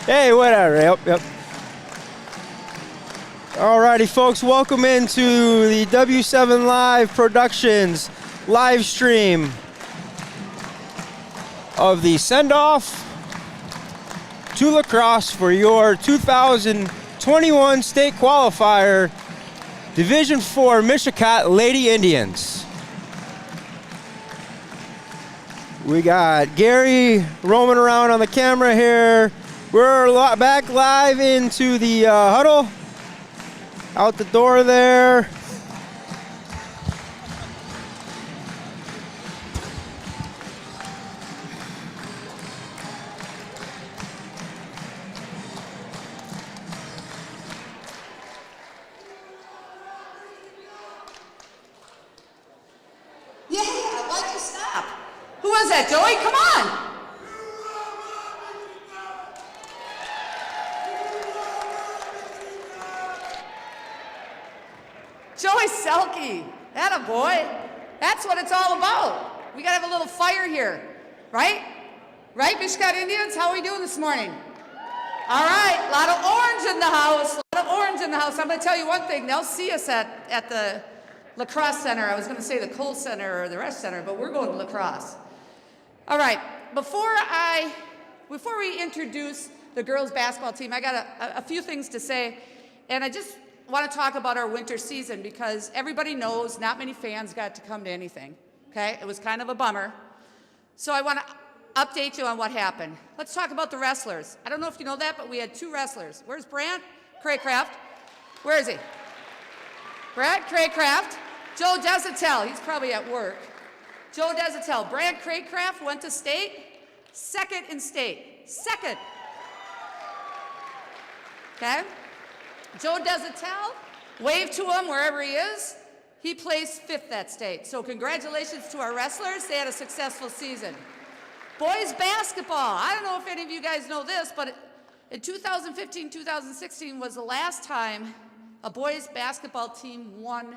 Hey, whatever. Yep. Alrighty, folks, welcome into the W7 Live Productions live stream of the send-off to lacrosse for your 2021 state qualifier, Division 4 Mishicot Lady Indians. We got Gary roaming around on the camera here. We're back live into the huddle. Out the door there. Yeah, why'd you stop? Who was that, Joey? Come on. Joey Selke, attaboy. That's what it's all about. We gotta have a little fire here, right? Right, Mishicot Indians? How are we doing this morning? All right, a lot of orange in the house, I'm gonna tell you one thing, they'll see us at the lacrosse center. I was gonna say the Cole Center or the Rest Center, but we're going to lacrosse. All right, before we introduce the girls basketball team, I got a few things to say, and I just want to talk about our winter season because everybody knows not many fans got to come to anything, okay? It was kind of a bummer. So I want to update you on what happened. Let's talk about the wrestlers. I don't know if you know that, but we had 2 wrestlers. Where's Brant Craycraft? Where is he? Brad Craycraft. Joe Desatel, he's probably at work. Joe Desatel. Brad Craycraft went to state, second in state. Second. Okay? Joe Desatel, wave to him wherever he is. He placed 5th at state. So congratulations to our wrestlers. They had a successful season. Boys basketball. I don't know if any of you guys know this, but in 2015, 2016 was the last time a boys basketball team won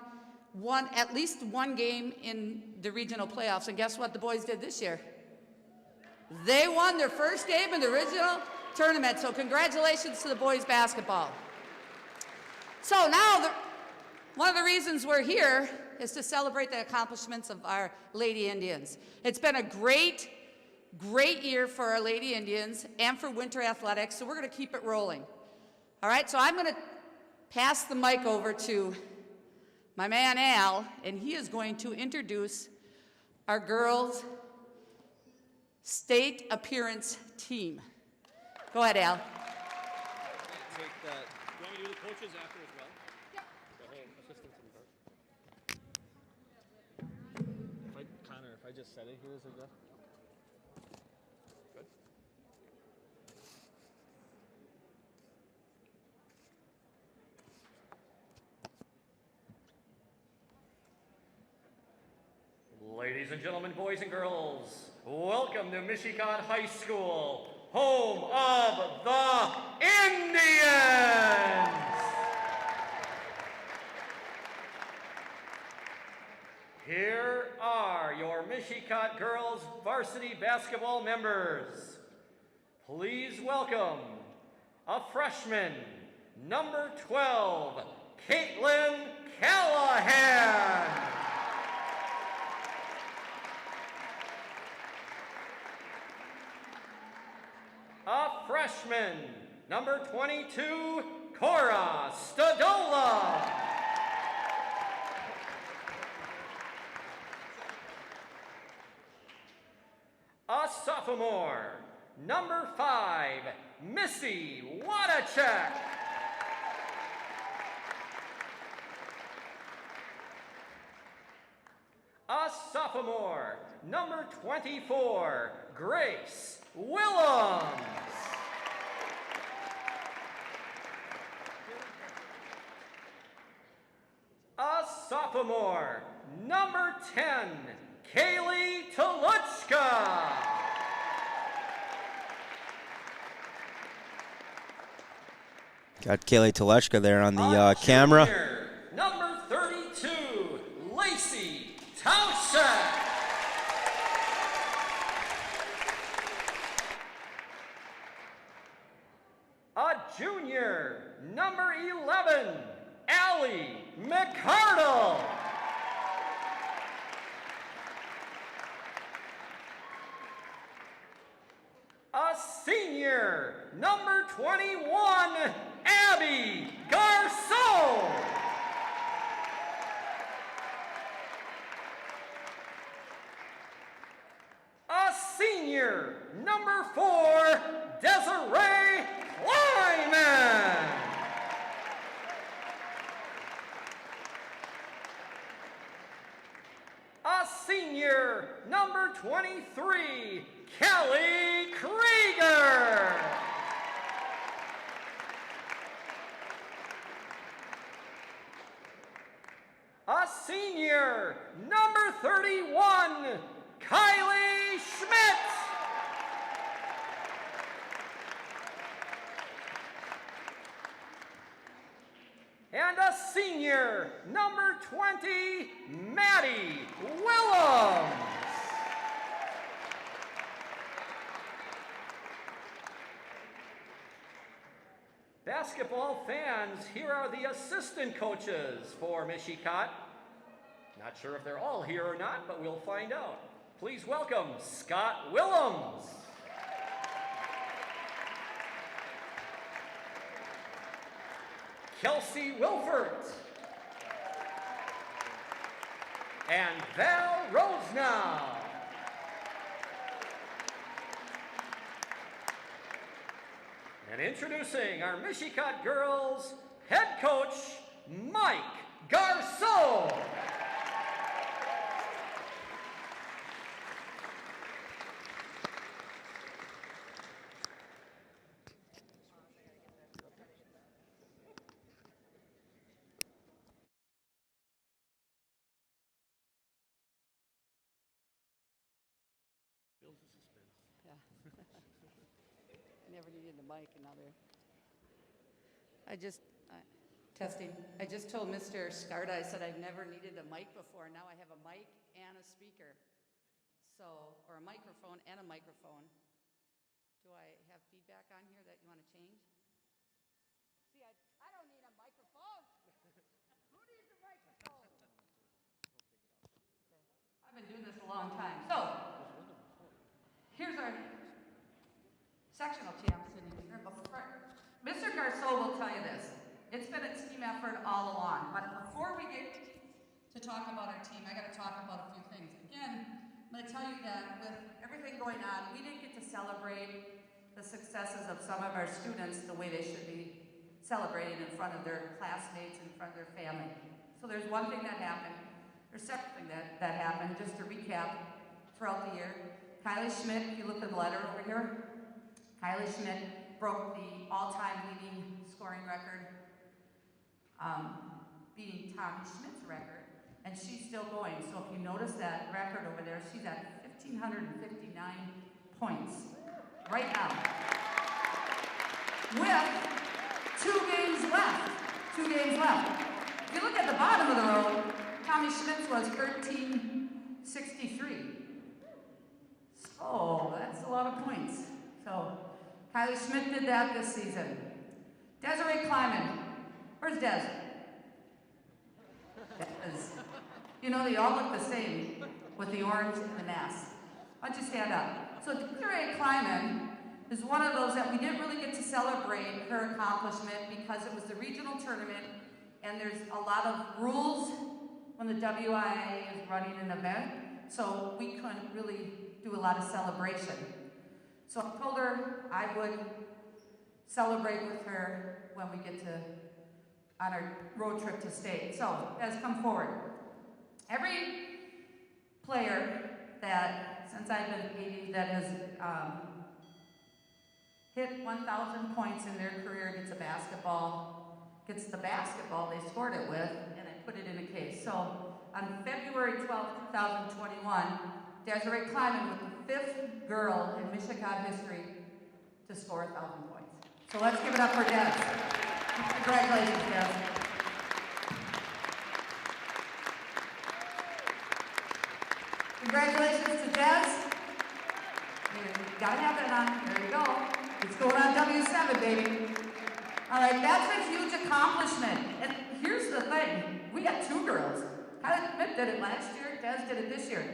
at least one game in the regional playoffs. And guess what the boys did this year? They won their first game in the regional tournament. So congratulations to the boys basketball. So now, one of the reasons we're here is to celebrate the accomplishments of our Lady Indians. It's been a great year for our Lady Indians and for winter athletics, so we're going to keep it rolling. All right, so I'm going to pass the mic over to my man Al, and he is going to introduce our girls' state appearance team. Go ahead, Al. Take that. You want me to do the coaches after as well? Yep. The whole assistants and guard. If I just said it here, is it good? Good. Ladies and gentlemen, boys and girls, welcome to Mishicot High School, home of the Indians! Here are your Mishicot girls varsity basketball members. Please welcome a freshman, number 12, Caitlin Callahan. A freshman, number 22, Cora Stadola. A sophomore, number 5, Missy Wadachek. A sophomore, number 24, Grace Willems. A sophomore, number 10, Kaylee Toluchka. Got Kaylee Toluchka there on the camera. Junior, number 32, Lacey Towshek. 11, Allie McCardle. A senior, number 21, Abby Garceau. A senior, number 4, Desiree Kleiman. A senior, number 23, Kelly Krieger. A senior, number 31, Kylie Schmidt. And a senior, number 20, Maddie Willems. Basketball fans, here are the assistant coaches for Mishicot. Not sure if they're all here or not, but we'll find out. Please welcome Scott Willems. Kelsey Wilfert. And Val Rosenow. And introducing our Mishicot girls head coach, Mike Garceau. I never needed a mic, and now they're... testing. I just told Mr. Scarda, I said I've never needed a mic before. Now I have a mic and a speaker. So, or a microphone and a microphone. Do I have feedback on here that you want to change? See, I don't need a microphone. Who needs a microphone? Okay. I've been doing this a long time. So, here's our sectional champs sitting here. Mr. Garceau will tell you this. It's been a team effort all along. But before we get to talk about our team, I got to talk about a few things. Again, I'm going to tell you that with everything going on, we didn't get to celebrate the successes of some of our students the way they should be celebrating in front of their classmates, in front of their family. So there's one thing that happened. There's several things that happened. Just to recap throughout the year, Kylie Schmidt, if you look at the letter over here, Kylie Schmidt broke the all-time leading scoring record, beating Tommy Schmidt's record, and she's still going. So if you notice that record over there, she's at 1,559 points right now. With 2 games left. 2 games left. If you look at the bottom of the row, Tommy Schmidt's was 1,363. So that's a lot of points. So Kylie Schmidt did that this season. Desiree Kleiman. Where's Des? You know, they all look the same with the orange and the mask. Why don't you stand up? So Desiree Kleiman is one of those that we didn't really get to celebrate her accomplishment because it was the regional tournament and there's a lot of rules when the WIA is running an event, so we couldn't really do a lot of celebration. So I told her I would celebrate with her when we get to on our road trip to state. So, guys, come forward. Every player that, since I've been 80, that has hit 1,000 points in their career gets the basketball they scored it with, and I put it in a case. So, on February 12, 2021, Desiree Kleiman was the 5th girl in Mishicot history to score 1,000 points. So let's give it up for Des. Congratulations, Des. Congratulations to Des. You gotta have that on. There you go. It's going on W7, baby. All right, that's a huge accomplishment. And here's the thing. We got 2 girls. Kylie Schmidt did it last year. Des did it this year.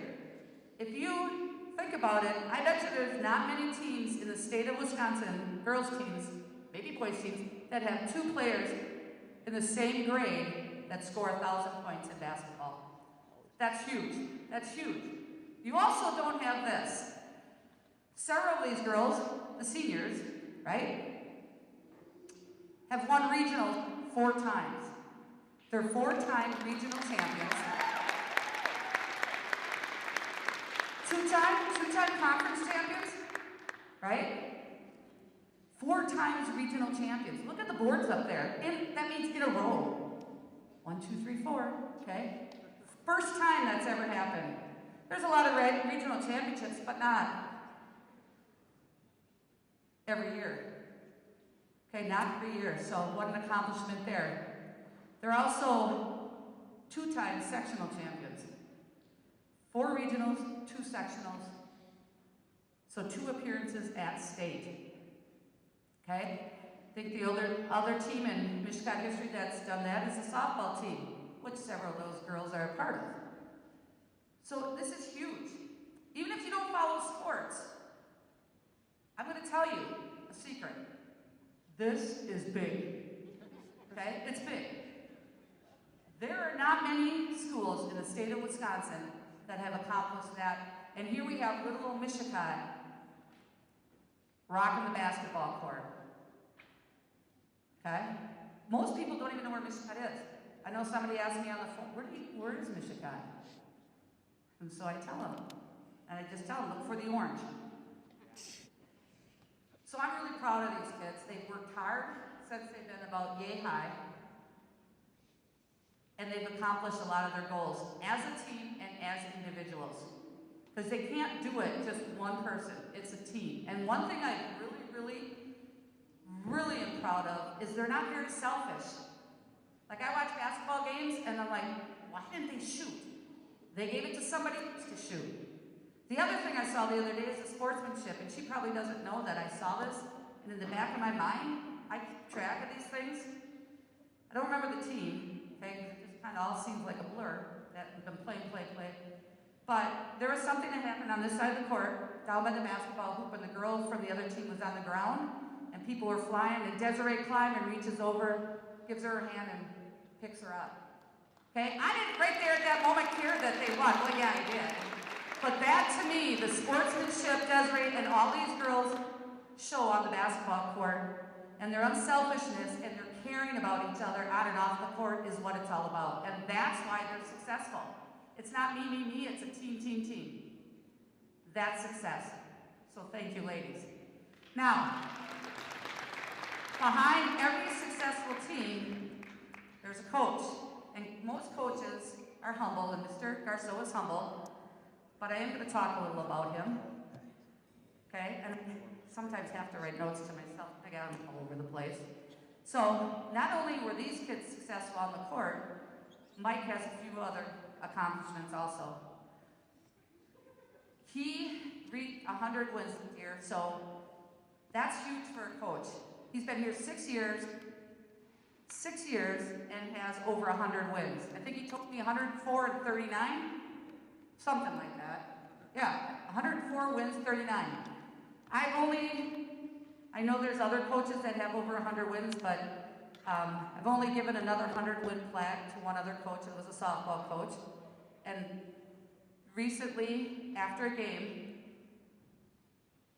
If you think about it, I bet you there's not many teams in the state of Wisconsin, girls teams, maybe boys teams, that have 2 players in the same grade that score 1,000 points in basketball. That's huge. That's huge. You also don't have this. Several of these girls, the seniors, right, have won regional 4 times. They're 4-time regional champions. 2-time conference champions, right? 4 times regional champions. Look at the boards up there. That means in a row. 1, 2, 3, 4, okay? First time that's ever happened. There's a lot of regional championships, but not every year. Okay, not every year, so what an accomplishment there. They're also 2-time sectional champions. 4 regionals, 2 sectionals. So 2 appearances at state. Okay? I think the other team in Mishicot history that's done that is the softball team, which several of those girls are a part of. So this is huge. Even if you don't follow sports, I'm going to tell you a secret. This is big. Okay? It's big. There are not many schools in the state of Wisconsin that have accomplished that. And here we have little old Mishicot rocking the basketball court. Okay? Most people don't even know where Mishicot is. I know somebody asked me on the phone, where is Mishicot? And so I tell them. And I just tell them, look for the orange. So I'm really proud of these kids. They've worked hard since they've been about yay high. And they've accomplished a lot of their goals as a team and as individuals. Because they can't do it just one person. It's a team. And one thing I really am proud of is they're not very selfish. Like I watch basketball games and I'm like, why didn't they shoot? They gave it to somebody else to shoot. The other thing I saw the other day is the sportsmanship, and she probably doesn't know that I saw this, and in the back of my mind, I keep track of these things. I don't remember the team, okay, it just kind of all seems like a blur, that we've been playing. But there was something that happened on this side of the court, down by the basketball hoop, and the girl from the other team was on the ground, and people were flying, and Desiree climbs and reaches over, gives her her hand, and picks her up. Okay, I didn't right there at that moment care that they won. Well, yeah, I did. But that, to me, the sportsmanship Desiree and all these girls show on the basketball court, and their unselfishness and their caring about each other on and off the court is what it's all about. And that's why they're successful. It's not me, it's a team. That's success. So thank you, ladies. Now, behind every successful team, there's a coach. And most coaches are humble, and Mr. Garceau is humble. But I am going to talk a little about him, okay? And I sometimes have to write notes to myself. I got them all over the place. So not only were these kids successful on the court, Mike has a few other accomplishments also. He reached 100 wins this year, so that's huge for a coach. He's been here 6 years, and has over 100 wins. I think he told me 104 and 39. Something like that. Yeah, 104 wins, 39. I know there's other coaches that have over 100 wins, but I've only given another 100-win plaque to one other coach that was a softball coach. And recently, after a game,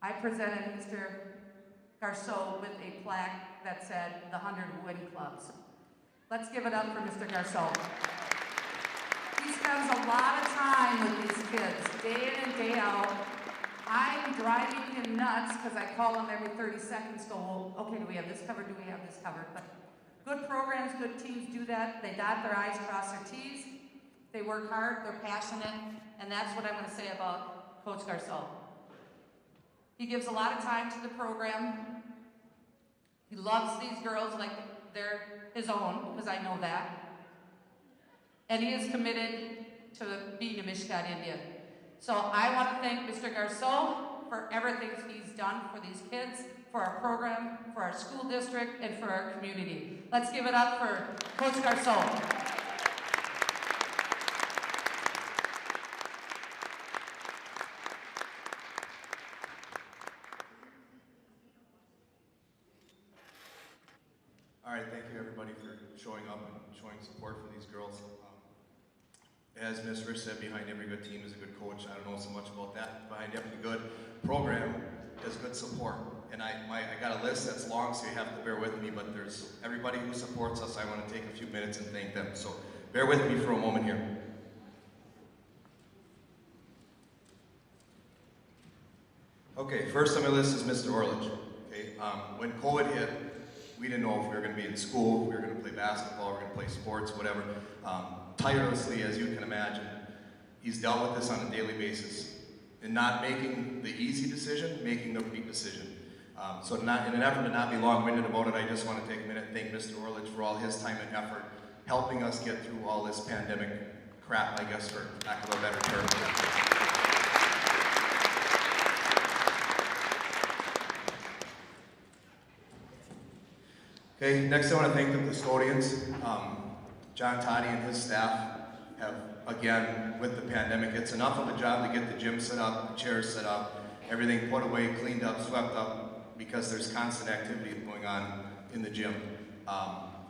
I presented Mr. Garceau with a plaque that said the 100-win clubs. Let's give it up for Mr. Garceau. He spends a lot of time with these kids, day in and day out. I'm driving him nuts because I call him every 30 seconds, go, well, okay, do we have this covered? Do we have this covered? But good programs, good teams do that. They dot their I's, cross their T's. They work hard, they're passionate, and that's what I'm going to say about Coach Garceau. He gives a lot of time to the program. He loves these girls like they're his own, because I know that. And he is committed to being a Mishicot Indian. So I want to thank Mr. Garceau for everything he's done for these kids, for our program, for our school district, and for our community. Let's give it up for Coach Garcon. All right, thank you everybody for showing up and showing support for these girls. As Ms. Rich said, behind every good team is a good coach. I don't know so much about that. Behind every good program is good support. And I got a list that's long, so you have to bear with me, but there's everybody who supports us. I want to take a few minutes and thank them. So bear with me for a moment here. Okay, first on my list is Mr. Orlich. Okay, when COVID hit, we didn't know if we were going to be in school, if we were going to play basketball, we were going to play sports, whatever. Tirelessly, as you can imagine, he's dealt with this on a daily basis. And not making the easy decision, making the right decision. So in an effort to not be long-winded about it, I just want to take a minute and thank Mr. Orlich for all his time and effort, helping us get through all this pandemic crap, I guess, for lack of a better term. Okay, next I want to thank the custodians. John Toddy and his staff have, again, with the pandemic, it's enough of a job to get the gym set up, the chairs set up, everything put away, cleaned up, swept up, because there's constant activity going on in the gym.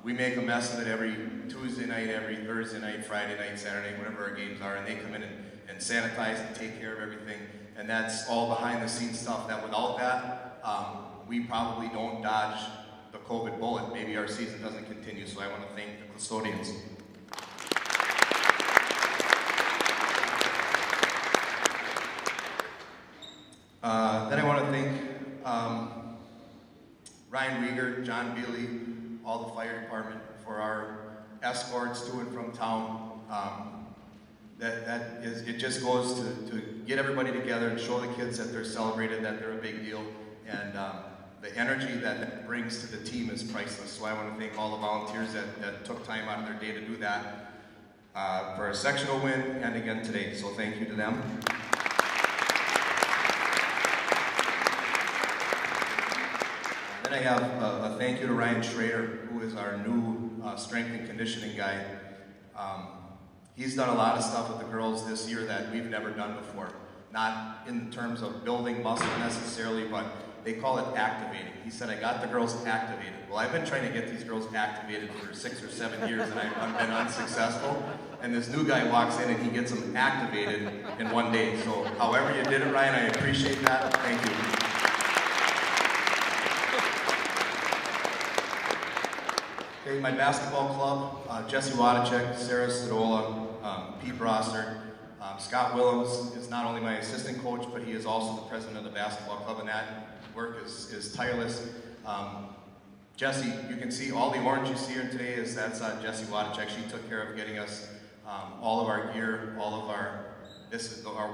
We make a mess of it every Tuesday night, every Thursday night, Friday night, Saturday, whatever our games are, and they come in and sanitize and take care of everything. And that's all behind the scenes stuff that without that, we probably don't dodge the COVID bullet. Maybe our season doesn't continue, so I want to thank the custodians. Then I want to thank Ryan Rieger, John Bealey, all the fire department for our escorts to and from town. It just goes to get everybody together and show the kids that they're celebrated, that they're a big deal, and the energy that brings to the team is priceless. So I want to thank all the volunteers that took time out of their day to do that for a sectional win and again today. So thank you to them. Then I have a thank you to Ryan Schrader, who is our new strength and conditioning guy. He's done a lot of stuff with the girls this year that we've never done before. Not in terms of building muscle necessarily, but they call it activating. He said, I got the girls activated. Well, I've been trying to get these girls activated for 6 or 7 years and I've been unsuccessful. And this new guy walks in and he gets them activated in 1 day. So however you did it, Ryan, I appreciate that. Thank you. Okay, my basketball club, Jesse Wadacek, Sarah Stadola, Pete Brossard, Scott Willems is not only my assistant coach, but he is also the president of the basketball club, and that work is tireless. Jesse, you can see all the orange you see here today that's Jesse Wadacek. She took care of getting us all of our gear, all of our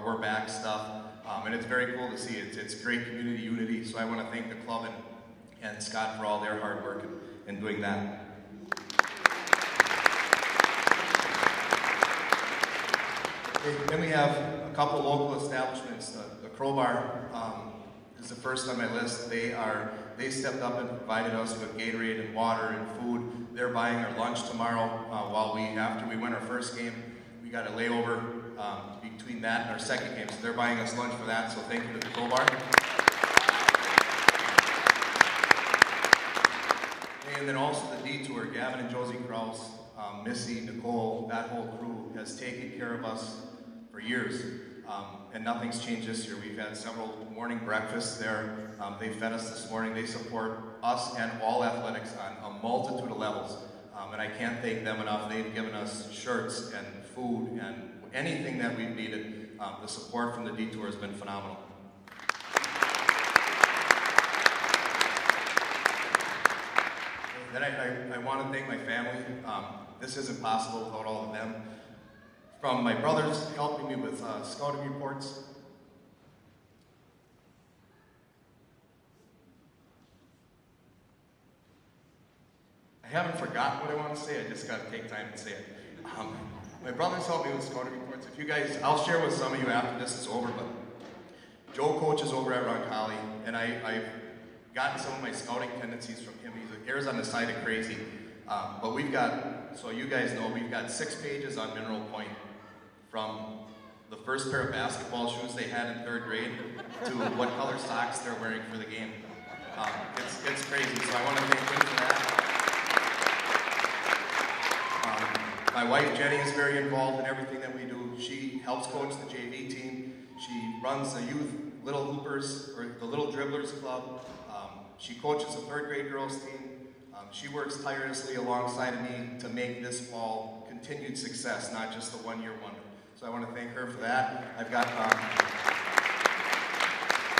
We're Back stuff, and it's very cool to see. It's great community unity, so I want to thank the club and Scott for all their hard work in doing that. Okay, then we have a couple local establishments. The Crowbar is the first on my list. They stepped up and provided us with Gatorade and water and food. They're buying our lunch tomorrow. After we win our first game, we got a layover between that and our second game. So they're buying us lunch for that. So thank you to the Crowbar. And then also the Detour, Gavin and Josie Krause, Missy, Nicole, that whole crew has taken care of us for years, and nothing's changed this year. We've had several morning breakfasts there. They fed us this morning. They support us and all athletics on a multitude of levels, and I can't thank them enough. They've given us shirts and food and anything that we've needed. The support from the Detour has been phenomenal. Then I want to thank my family. This isn't possible without all of them. From my brothers helping me with scouting reports. I haven't forgotten what I want to say, I just got to take time to say it. My brothers helped me with scouting reports. If you guys, I'll share with some of you after this is over, but Joe coaches over at Roncalli, and I gotten some of my scouting tendencies from him. He errs on the side of crazy. But we've got, so you guys know, we've got 6 pages on Mineral Point, from the first pair of basketball shoes they had in 3rd grade to what color socks they're wearing for the game. It's crazy, so I want to thank him for that. My wife Jenny is very involved in everything that we do. She helps coach the JV team. She runs the youth Little Hoopers, or the Little Dribblers Club. She coaches the 3rd grade girls team. She works tirelessly alongside of me to make this fall continued success, not just a one-year wonder. So I want to thank her for that. I've got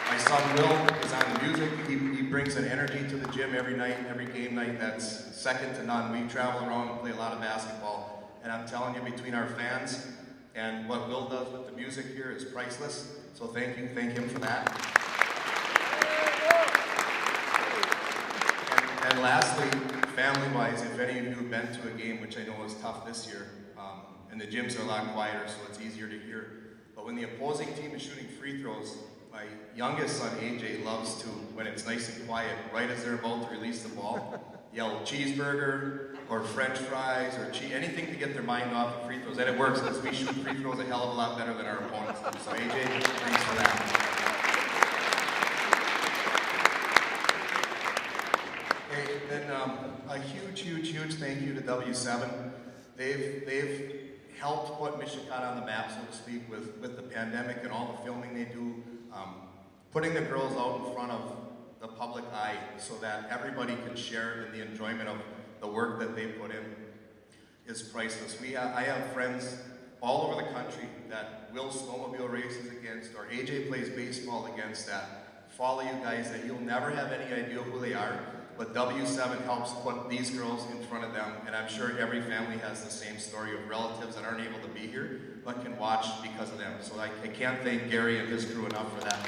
my son Will is on the music. He brings an energy to the gym every night, every game night that's second to none. We travel around and play a lot of basketball. And I'm telling you, between our fans and what Will does with the music here is priceless. So thank him for that. And lastly, family-wise, if any of you have been to a game, which I know is tough this year, and the gyms are a lot quieter, so it's easier to hear. But when the opposing team is shooting free throws, my youngest son, AJ, loves to, when it's nice and quiet, right as they're about to release the ball, yell cheeseburger or French fries or anything to get their mind off of free throws. And it works, because we shoot free throws a hell of a lot better than our opponents do. So AJ, thanks for that. Okay, then a huge thank you to W7. They've helped put Mishicot on the map, so to speak, with the pandemic and all the filming they do, putting the girls out in front of the public eye so that everybody can share in the enjoyment of the work that they put in is priceless. I have friends all over the country that Will snowmobile races against, or AJ plays baseball against, that follow you guys, that you'll never have any idea who they are. But W7 helps put these girls in front of them, and I'm sure every family has the same story of relatives that aren't able to be here, but can watch because of them. So I can't thank Gary and his crew enough for that.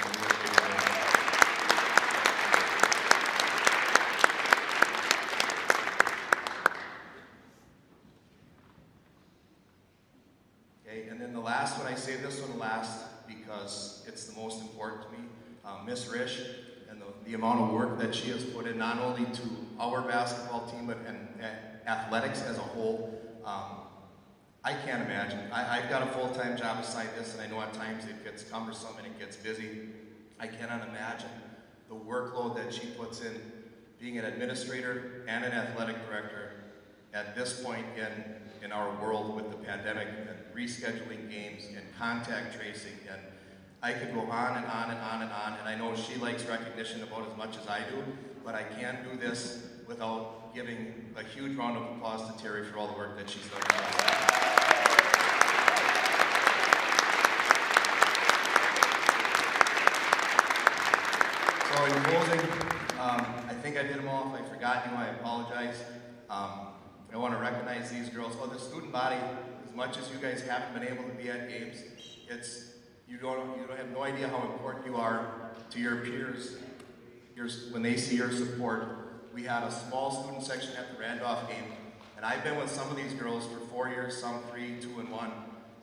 Okay, and then the last one, I say this one last because it's the most important to me, Miss Rish, and the amount of work that she has put in, not only to our basketball team, but and athletics as a whole. I can't imagine. I've got a full-time job beside this, and I know at times it gets cumbersome and it gets busy. I cannot imagine the workload that she puts in being an administrator and an athletic director at this point in our world with the pandemic and rescheduling games and contact tracing, and I could go on and on and on and on, and I know she likes recognition about as much as I do, but I can't do this without giving a huge round of applause to Terry for all the work that she's done. So in closing, I think I did them all. If I forgot you, I apologize. I want to recognize these girls. Oh, the student body, as much as you guys haven't been able to be at games, you don't have no idea how important you are to your peers when they see your support. We had a small student section at the Randolph game, and I've been with some of these girls for 4 years, some 3, 2, and 1.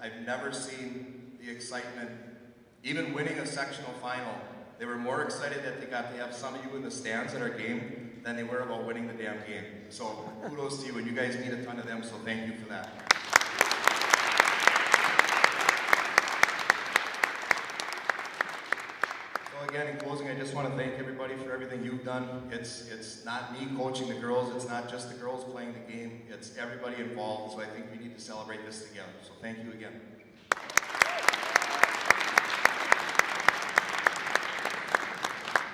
I've never seen the excitement, even winning a sectional final. They were more excited that they got to have some of you in the stands at our game than they were about winning the damn game. So kudos to you, and you guys meet a ton of them, so thank you for that. Again, in closing, I just want to thank everybody for everything you've done. It's not me coaching the girls, it's not just the girls playing the game, it's everybody involved, so I think we need to celebrate this together. So thank you again.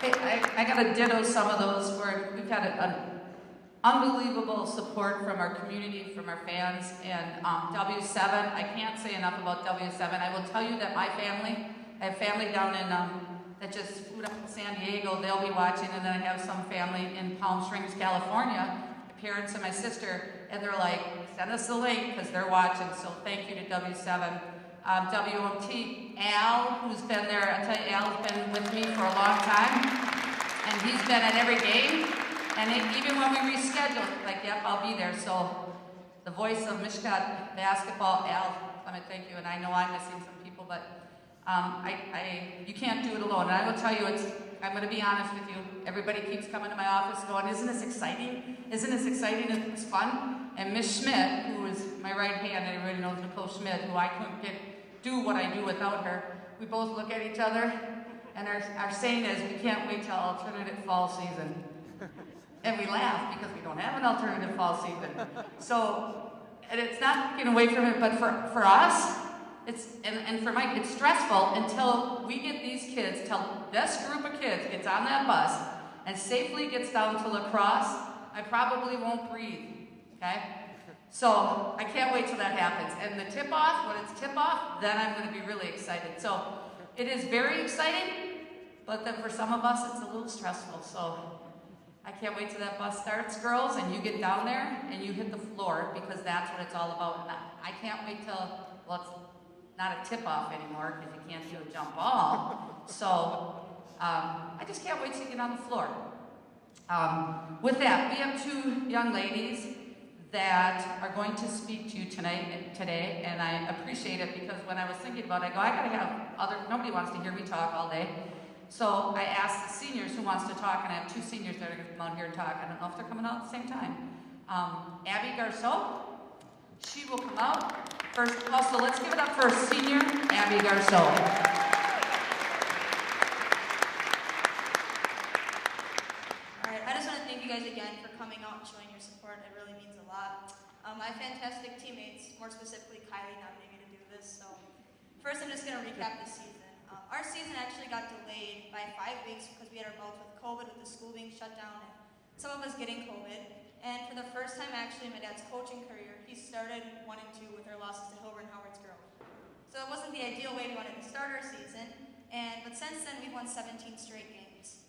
Hey, I got to ditto some of those where we've had an unbelievable support from our community, from our fans, and W7, I can't say enough about W7. I will tell you that I have family down in that just flew up to San Diego. They'll be watching, and then I have some family in Palm Springs, California, my parents and my sister, and they're like, send us the link because they're watching. So thank you to W7. WMT, Al, who's been there, I tell you, Al's been with me for a long time, and he's been at every game, and even when we reschedule, like, yep, I'll be there. So the voice of Mishicot basketball, Al, let me thank you, and I know I'm missing some people, but You can't do it alone. And I will tell you, I'm going to be honest with you. Everybody keeps coming to my office going, isn't this exciting? Isn't this exciting? Isn't this fun? And Miss Schmidt, who is my right hand, and everybody knows Nicole Schmidt, who I couldn't do what I do without her. We both look at each other, and our saying is, we can't wait till alternative fall season. And we laugh because we don't have an alternative fall season. So, and it's not taken away from it, but for us, and for Mike, it's stressful until we get these kids, till this group of kids gets on that bus and safely gets down to La Crosse. I probably won't breathe, okay? So I can't wait till that happens. And the tip-off, when it's tip-off, then I'm going to be really excited. So it is very exciting, but then for some of us, it's a little stressful. So I can't wait till that bus starts, girls, and you get down there and you hit the floor, because that's what it's all about. And I can't wait till, well, it's not a tip-off anymore because you can't do a jump ball. So I just can't wait to get on the floor. With that, we have two young ladies that are going to speak to you today, and I appreciate it, because when I was thinking about it, I go, I gotta have nobody wants to hear me talk all day. So I asked the seniors who wants to talk, and I have two seniors that are gonna come out here and talk. I don't know if they're coming out at the same time. Abby Garceau, she will come out first. Also, let's give it up for senior Abby Garceau. All right, I just want to thank you guys again for coming out and showing your support. It really means a lot. I have fantastic teammates, more specifically Kylie nominating me to do this. So first, I'm just going to recap the season. Our season actually got delayed by 5 weeks because we had our bouts with COVID, with the school being shut down, and some of us getting COVID. And for the first time actually in my dad's coaching career, he started 1-2 with our losses to Hilbert and Howard's Grove. So it wasn't the ideal way we wanted to start our season, but since then we've won 17 straight games.